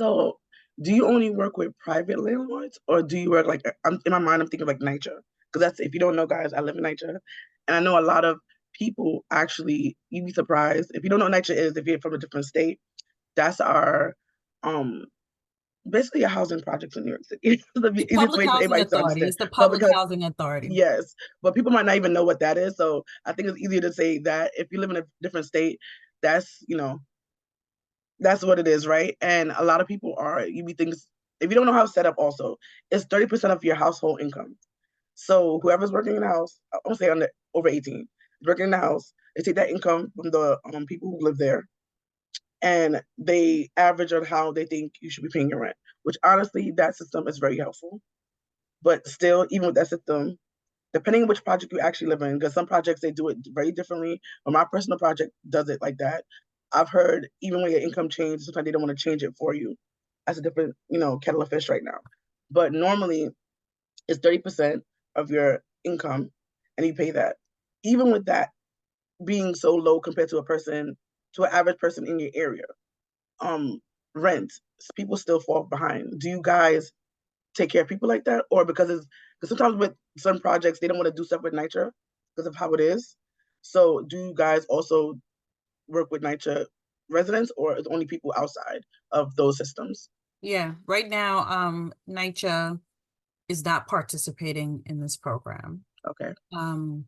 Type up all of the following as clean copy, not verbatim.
So, do you only work with private landlords, or do you work like in my mind? I'm thinking like NYCHA, because that's if you don't know, guys, I live in NYCHA, and I know a lot of people actually. You'd be surprised if you don't know what NYCHA is. If you're from a different state, that's our um basically a housing project in New York City. It's the easiest Public way for Housing anybody to Authority. understand. It's the But Public because Housing Authority. yes, but people might not even know what that is. So I think it's easier to say that if you live in a different state, that's that's what it is, right? And a lot of people are you be things if you don't know how it's set up also, it's 30% of your household income. So whoever's working in the house, I won't say under over 18, working in the house, they take that income from the people who live there and they average on how they think you should be paying your rent, which honestly, that system is very helpful. But still, even with that system, depending on which project you actually live in, because some projects they do it very differently. But my personal project does it like that. I've heard even when your income changes, sometimes they don't want to change it for you. That's a different, kettle of fish right now. But normally it's 30% of your income and you pay that. Even with that being so low compared to an average person in your area, um, rent, people still fall behind. Do you guys take care of people like that? Or because sometimes with some projects they don't want to do stuff with NYCHA because of how it is. So do you guys also work with NYCHA residents or is only people outside of those systems? Yeah. Right now, NYCHA is not participating in this program. Okay. Um,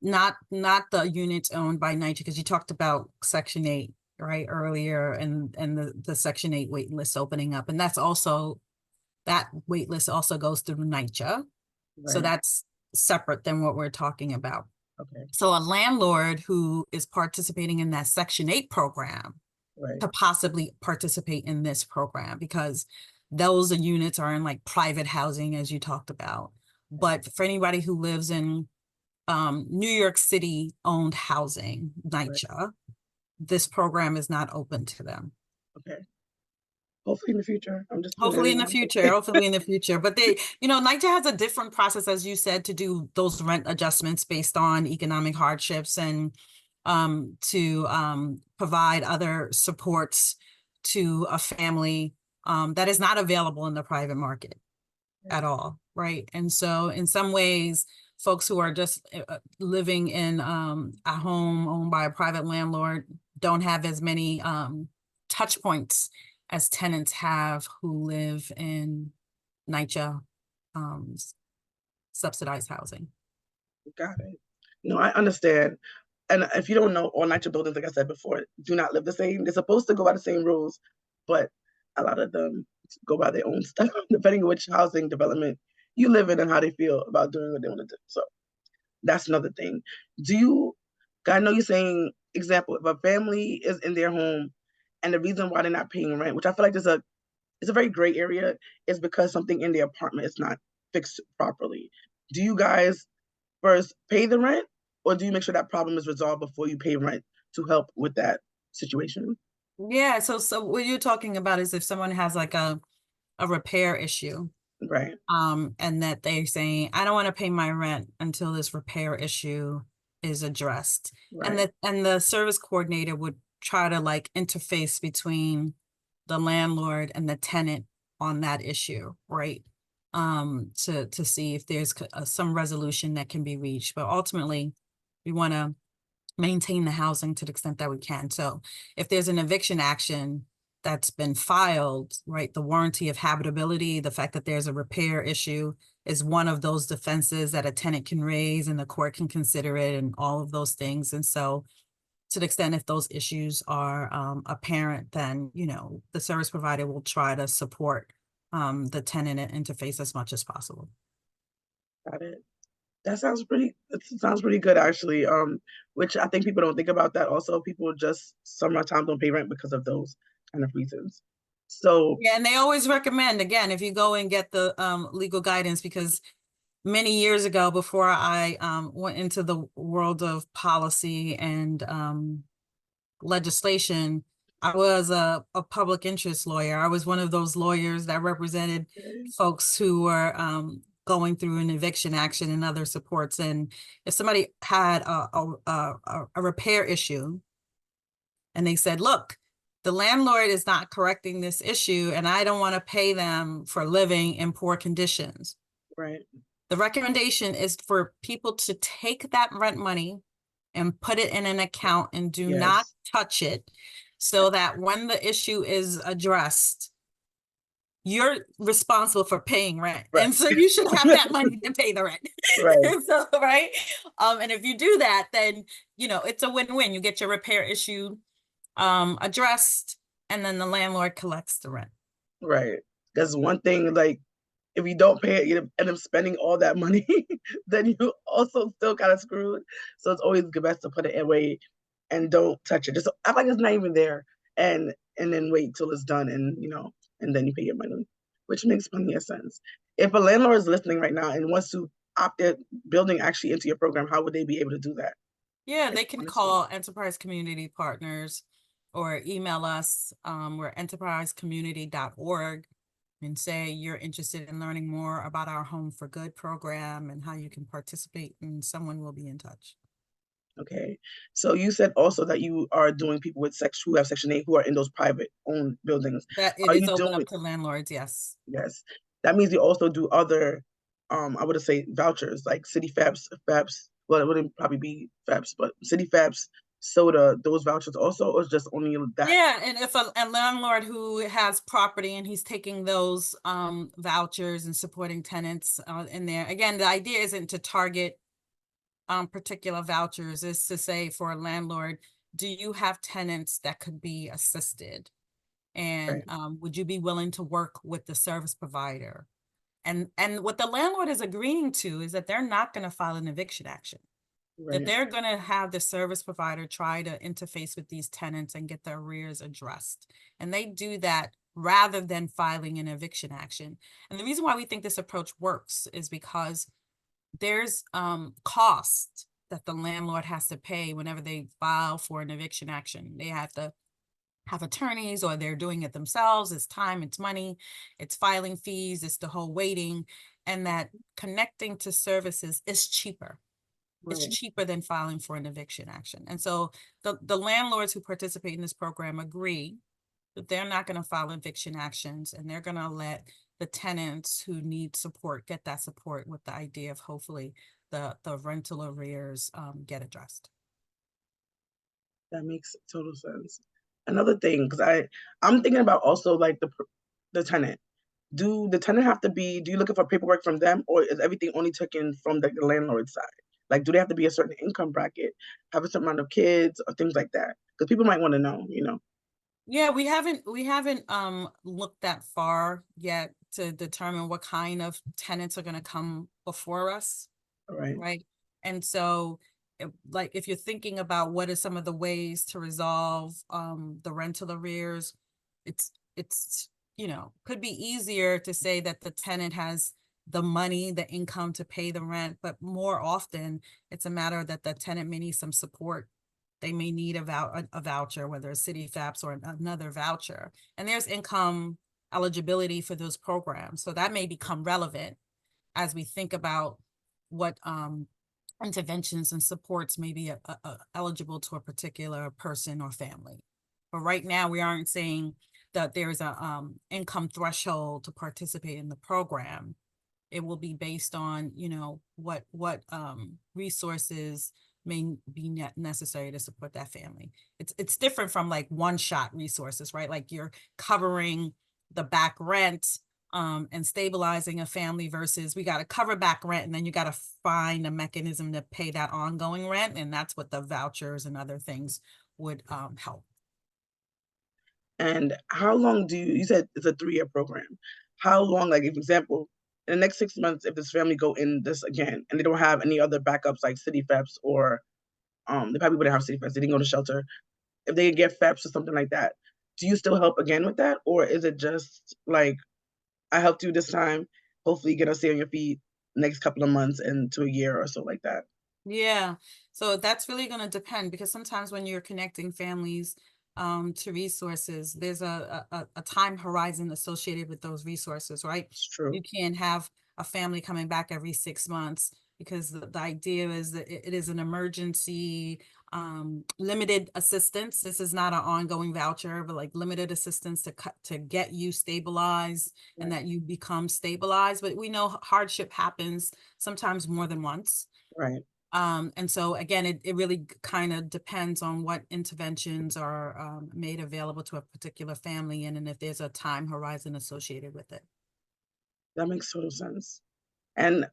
not the units owned by NYCHA, because you talked about Section 8, right, earlier, and the Section 8 wait list opening up. And that wait list also goes through NYCHA. So Right. that's separate than what we're talking about. Okay. So a landlord who is participating in that Section 8 program Right. to possibly participate in this program, because those units are in like private housing, as you talked about. But for anybody who lives in New York City owned housing, Right. NYCHA, this program is not open to them. Okay. Hopefully in the future. I'm just putting Hopefully in it the out future, there. hopefully in the future. But NYCHA has a different process, as you said, to do those rent adjustments based on economic hardships and to provide other supports to a family that is not available in the private market at all, right? And so in some ways, folks who are just living in a home owned by a private landlord don't have as many touch points as tenants have who live in NYCHA um, subsidized housing. Got it. No, I understand. And if you don't know, all NYCHA buildings, like I said before, do not live the same. They're supposed to go by the same rules, but a lot of them go by their own stuff, depending on which housing development you live in and how they feel about doing what they want to do. So that's another thing. Do you, I know you're saying, example, if a family is in their home and the reason why they're not paying rent, which I feel like it's a very gray area, is because something in the apartment is not fixed properly. Do you guys first pay the rent, or do you make sure that problem is resolved before you pay rent to help with that situation? Yeah, so what you're talking about is if someone has like a repair issue, Right, and that they're saying, I don't want to pay my rent until this repair issue is addressed. And right, the service coordinator would try to like interface between the landlord and the tenant on that issue, right? To see if there's some resolution that can be reached. But ultimately, we want to maintain the housing to the extent that we can. So if there's an eviction action that's been filed, right, the warranty of habitability, the fact that there's a repair issue is one of those defenses that a tenant can raise and the court can consider it and all of those things. And so to the extent if those issues are apparent, then, the service provider will try to support the tenant and interface as much as possible. got it. It sounds pretty good actually. Which I think people don't think about that also. People just sometimes don't pay rent because of those kind of reasons. So Yeah, and they always recommend, again, if you go and get the legal guidance, because many years ago, before I went into the world of policy and legislation, I was a public interest lawyer. I was one of those lawyers that represented folks who were going through an eviction action and other supports. And if somebody had a repair issue and they said, look, the landlord is not correcting this issue and I don't want to pay them for living in poor conditions. Right. The recommendation is for people to take that rent money and put it in an account and do not Yes. touch it, so that when the issue is addressed, you're responsible for paying rent. Right. And so you should have that money to pay the rent. Right. So, right. And if you do that, then, it's a win-win. You get your repair issue addressed, and then the landlord collects the rent. Right. That's one thing, like, if you don't pay it, you end up spending all that money, then you also still kind of screwed. So it's always best to put it away and don't touch it. Just act like it's not even there, and then wait till it's done, and then you pay your money, which makes plenty of sense. If a landlord is listening right now and wants to opt their building actually into your program, how would they be able to do that? Yeah, If they they can wanted to? call Enterprise Community Partners or email us. We're enterprisecommunity.org, and say you're interested in learning more about our Home for Good program and how you can participate, and someone will be in touch. Okay. So you said also that you are doing people with who have Section 8 who are in those private owned buildings. That it Are is you open doing? up to landlords, yes. Yes. That means you also do other, I would say vouchers like city FAPS. Well, it wouldn't probably be FAPS, but city FAPS, soda, those vouchers also, or just only that? Yeah, and if a landlord who has property and he's taking those vouchers and supporting tenants in there, again, the idea isn't to target particular vouchers, is to say for a landlord, do you have tenants that could be assisted? And Right. would you be willing to work with the service provider? And what the landlord is agreeing to is that they're not going to file an eviction action, that Right. they're going to have the service provider try to interface with these tenants and get the arrears addressed. And they do that rather than filing an eviction action. And the reason why we think this approach works is because there's cost that the landlord has to pay whenever they file for an eviction action. They have to have attorneys, or they're doing it themselves. It's time, it's money, it's filing fees, it's the whole waiting, and that connecting to services is cheaper. It's Right. cheaper than filing for an eviction action. And so the landlords who participate in this program agree that they're not going to file eviction actions, and they're going to let the tenants who need support get that support, with the idea of hopefully the rental arrears get addressed. That makes total sense. Another thing, because I'm thinking about also like the tenant. Do the tenant have to be? Do you looking for paperwork from them, or is everything only taken from the landlord side? Like, do they have to be a certain income bracket, have a certain amount of kids, or things like that? Because people might want to know. Yeah, we haven't looked that far yet to determine what kind of tenants are going to come before us, All right. right? And so, like, if you're thinking about what are some of the ways to resolve the rental arrears, it's could be easier to say that the tenant has the money, the income to pay the rent, but more often it's a matter that the tenant may need some support. They may need a voucher, whether it's city FAPS or another voucher, and there's income eligibility for those programs, so that may become relevant as we think about what interventions and supports may be eligible to a particular person or family. But right now, we aren't saying that there's a income threshold to participate in the program. It will be based on, what resources may be necessary to support that family. It's different from like one-shot resources, right? Like you're covering the back rent and stabilizing a family, versus we got to cover back rent and then you got to find a mechanism to pay that ongoing rent. And that's what the vouchers and other things would help. And how long you said it's a 3-year program? How long, like, for example, in the next 6 months, if this family go in this again and they don't have any other backups like city FEPs, or they probably wouldn't have city FEPs, they didn't go to shelter. If they get FEPs or something like that, do you still help again with that? Or is it just like, I helped you this time, hopefully get us stay on your feet next couple of months and to a year or so like that? Yeah, so that's really going to depend, because sometimes when you're connecting families to resources, there's a time horizon associated with those resources, right? It's true. You can't have a family coming back every 6 months, because the idea is that it is an emergency limited assistance. This is not an ongoing voucher, but like limited assistance to get you stabilized and Right. that you become stabilized. But we know hardship happens sometimes more than once. Right. And so again, it really kind of depends on what interventions are made available to a particular family and if there's a time horizon associated with it. That makes total sense. And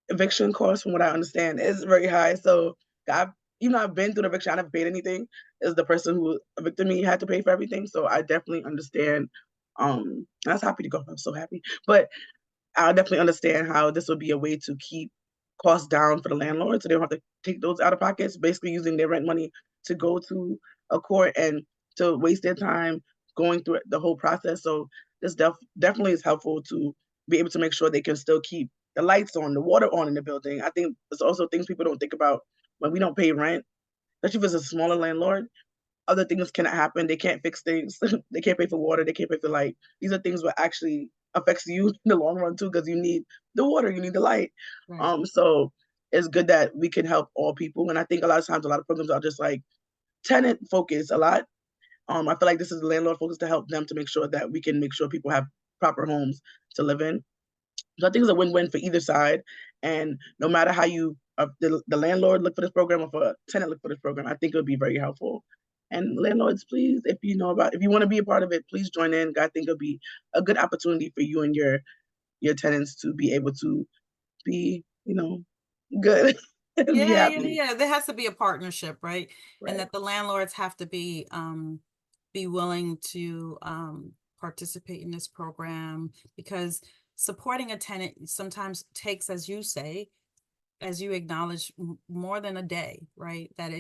eviction costs, from what I understand, is very high. So I've, I've been through the eviction. I never paid anything. Is the person who evicted me had to pay for everything. So I definitely understand. I was happy to go. I'm so happy. But I definitely understand how this would be a way to keep costs down for the landlord, so they don't have to take those out of pockets, basically using their rent money to go to a court and to waste their time going through the whole process. So this definitely is helpful to be able to make sure they can still keep the lights on, the water on in the building. I think it's also things people don't think about when we don't pay rent, especially if it's a smaller landlord. Other things cannot happen. They can't fix things. They can't pay for water. They can't pay for light. These are things that actually affects you in the long run too, because you need the water, you need the light. Right. So it's good that we can help all people. And I think a lot of times, a lot of programs are just like tenant focused a lot. I feel like this is landlord focused to help them to make sure that we can make sure people have proper homes to live in. So I think it's a win-win for either side. And no matter how you, the landlord look for this program or for a tenant look for this program, I think it would be very helpful. And landlords, please, if you want to be a part of it, please join in. I think it'll be a good opportunity for you and your tenants to be able to be, good and be happy. Yeah. There has to be a partnership, right? And Right. that the landlords have to be willing to participate in this program because supporting a tenant sometimes takes, as you say, as you acknowledge, more than a day, right? That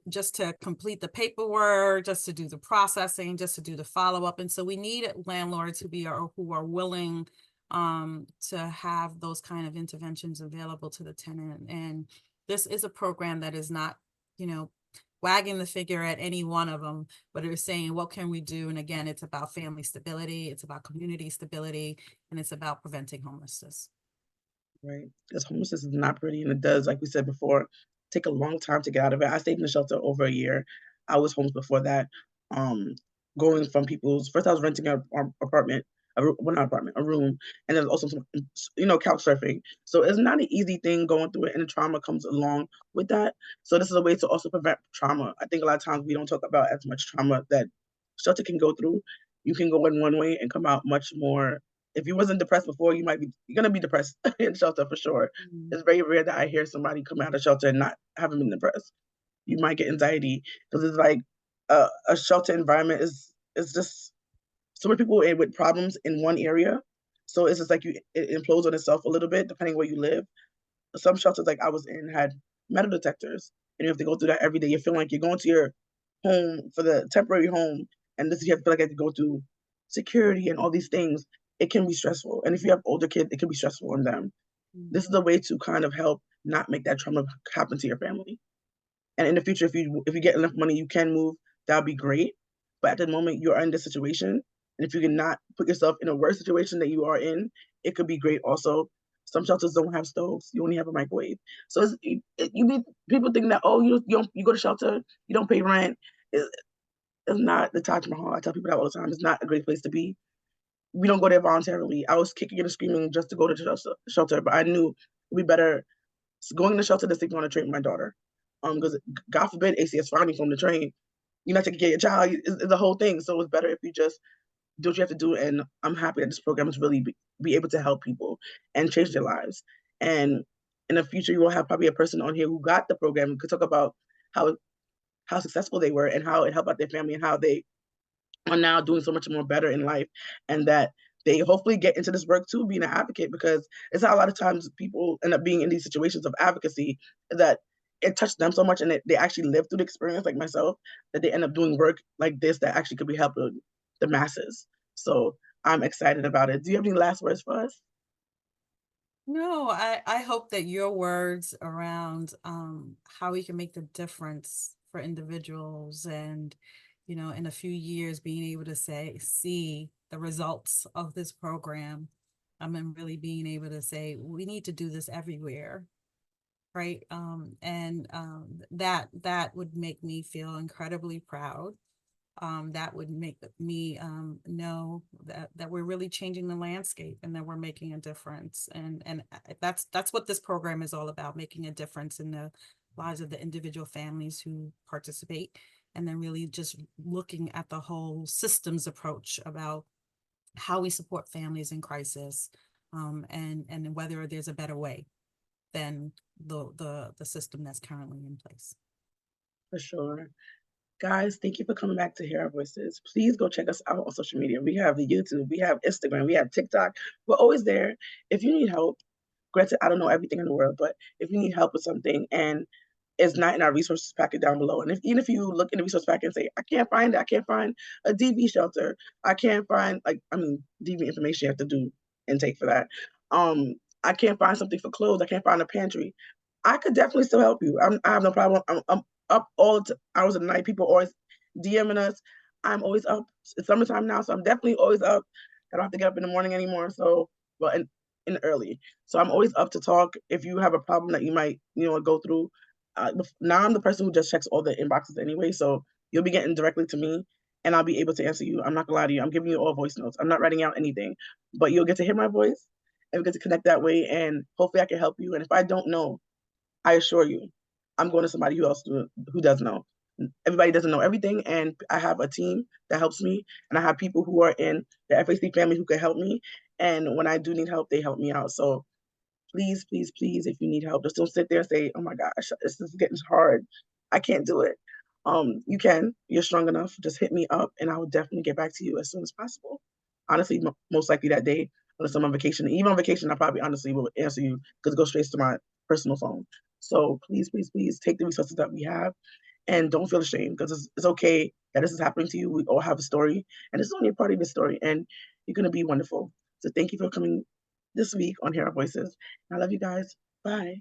just to complete the paperwork, just to do the processing, just to do the follow-up. And so we need landlords who are willing to have those kind of interventions available to the tenant. And this is a program that is not, wagging the figure at any one of them, but it is saying, what can we do? And again, it's about family stability, it's about community stability, and it's about preventing homelessness. Right. Because homelessness is not pretty, and it does, like we said before, take a long time to get out of it. I stayed in the shelter over a year. I was homeless before that. Um, Going from people's first, I was renting an apartment, well, not apartment, a room, and there's also some, couch surfing. So it's not an easy thing going through it, and the trauma comes along with that. So this is a way to also prevent trauma. I think a lot of times we don't talk about as much trauma that shelter can go through. You can go in one way and come out much more. If you wasn't depressed before, you're gonna be depressed in shelter for sure. Mm. It's very rare that I hear somebody come out of shelter and not having been depressed. You might get anxiety because it's like a shelter environment is just so many people with problems in one area. So it's just like it implodes on itself a little bit depending where you live. Some shelters like I was in had metal detectors, and you have to go through that every day. You feel like you're going to your home for the temporary home, and this you have to feel like you have to go through security and all these things. It can be stressful, and if you have older kids, it can be stressful on them. Mm. This is a way to kind of help not make that trauma happen to your family. And in the future, if you get enough money, you can move. That'd be great. But at the moment, you're in this situation, and if you cannot put yourself in a worse situation that you are in, it could be great. Also, some shelters don't have stoves; you only have a microwave. So people think that you go to shelter, you don't pay rent. It's not the Taj Mahal. I tell people that all the time. It's not a great place to be. We don't go there voluntarily. I was kicking and screaming just to go to the shelter, but I knew it'd be better going to shelter than sleeping on a train with my daughter. Because God forbid ACS finding from the train, you're not taking care of your child. It's a whole thing. So it's better if you just do what you have to do. And I'm happy that this program is really be able to help people and change their lives. And in the future, you will have probably a person on here who got the program and could talk about how successful they were and how it helped out their family and how they are now doing so much more better in life, and that they hopefully get into this work too, being an advocate, because it's how a lot of times people end up being in these situations of advocacy that it touched them so much and they actually lived through the experience like myself, that they end up doing work like this that actually could be helping the masses. So I'm excited about it. Do you have any last words for us? No, I hope that your words around how we can make the difference for individuals and, in a few years being able to see the results of this program, and really being able to say, we need to do this everywhere. right? That would make me feel incredibly proud. That would make me know that we're really changing the landscape and that we're making a difference. And that's what this program is all about, making a difference in the lives of the individual families who participate, and then really just looking at the whole systems approach about how we support families in crisis, and whether there's a better way than the system that's currently in place. For sure. Guys, thank you for coming back to hear our voices. Please go check us out on social media. We have the YouTube, we have Instagram, we have TikTok. We're always there. If you need help, granted, I don't know everything in the world, but if you need help with something and it's not in our resources packet down below, and even if you look in the resource packet and say, I can't find it, I can't find a DV shelter, I can't find, DV information, you have to do intake for that. I can't find something for clothes, I can't find a pantry. I could definitely still help you. I have no problem. I'm up all hours of the night. People always DMing us. I'm always up. It's summertime now, so I'm definitely always up. I don't have to get up in the morning anymore. So, well, in early. So I'm always up to talk. If you have a problem that you might, go through. Now I'm the person who just checks all the inboxes anyway. So you'll be getting directly to me, and I'll be able to answer you. I'm not gonna lie to you. I'm giving you all voice notes. I'm not writing out anything, but you'll get to hear my voice, and we get to connect that way. And hopefully, I can help you. And if I don't know, I assure you, I'm going to somebody who does know. Everybody doesn't know everything, and I have a team that helps me, and I have people who are in the FAC family who can help me. And when I do need help, they help me out. So please, please, please, if you need help, just don't sit there and say, "Oh my gosh, this is getting hard. I can't do it." You can. You're strong enough. Just hit me up, and I will definitely get back to you as soon as possible. Honestly, most likely that day, unless I'm on vacation. Even on vacation, I probably honestly will answer you because it goes straight to my personal phone. So please, please, please take the resources that we have, and don't feel ashamed because it's okay that this is happening to you. We all have a story, and this is only a part of the story, and you're gonna be wonderful. So thank you for coming this week on Hear Our Voices. I love you guys. Bye.